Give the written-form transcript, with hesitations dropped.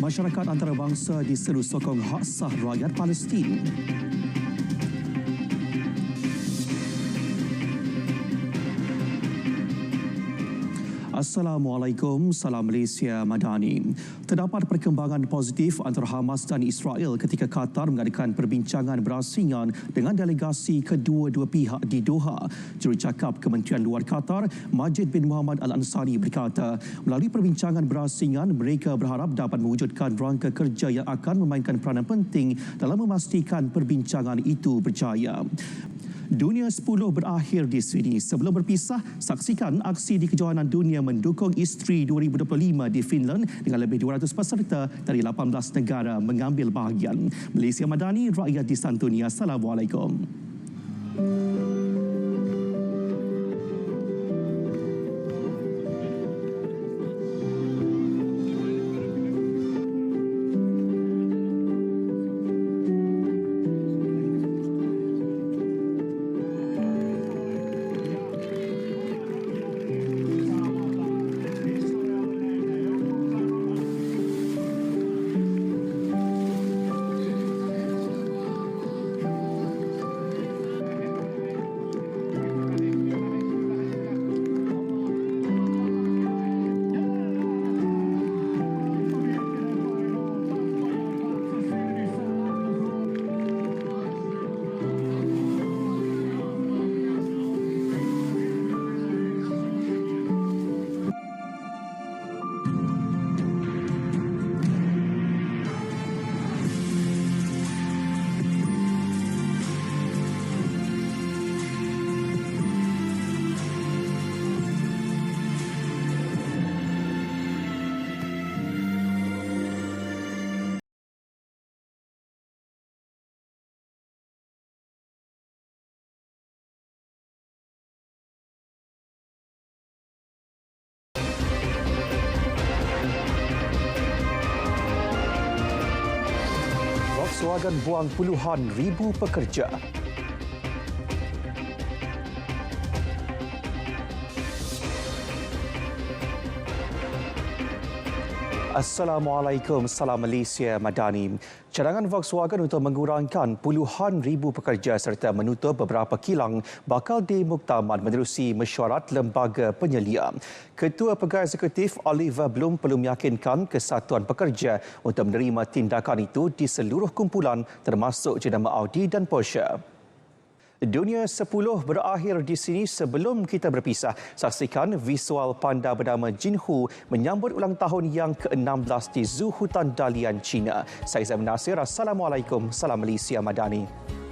Masyarakat antarabangsa diseru sokong hak sah rakyat Palestin. Assalamualaikum, salam Malaysia Madani. Terdapat perkembangan positif antara Hamas dan Israel ketika Qatar mengadakan perbincangan berasingan dengan delegasi kedua-dua pihak di Doha. Jurucakap Kementerian Luar Qatar, Majid bin Muhammad Al-Ansari berkata, melalui perbincangan berasingan, mereka berharap dapat mewujudkan rangka kerja yang akan memainkan peranan penting dalam memastikan perbincangan itu berjaya. Dunia 10 berakhir di sini. Sebelum berpisah, saksikan aksi di Kejohanan Dunia mendukung Isteri 2025 di Finland dengan lebih 200 peserta dari 18 negara mengambil bahagian. Malaysia Madani, rakyat disantuni. Assalamualaikum. Volkswagen buang puluhan ribu pekerja. Assalamualaikum, salam Malaysia Madani. Cadangan Volkswagen untuk mengurangkan puluhan ribu pekerja serta menutup beberapa kilang bakal dimuktamad menerusi mesyuarat lembaga penyelia. Ketua Pegawai Eksekutif Oliver Bloom perlu meyakinkan kesatuan pekerja untuk menerima tindakan itu di seluruh kumpulan termasuk jenama Audi dan Porsche. Dunia 10 berakhir di sini. Sebelum kita berpisah, saksikan visual panda bernama Jinhu menyambut ulang tahun yang ke-16 di Zoo Hutan Dalian, China. Saya Zaim Nasir. Assalamualaikum. Salam Malaysia Madani.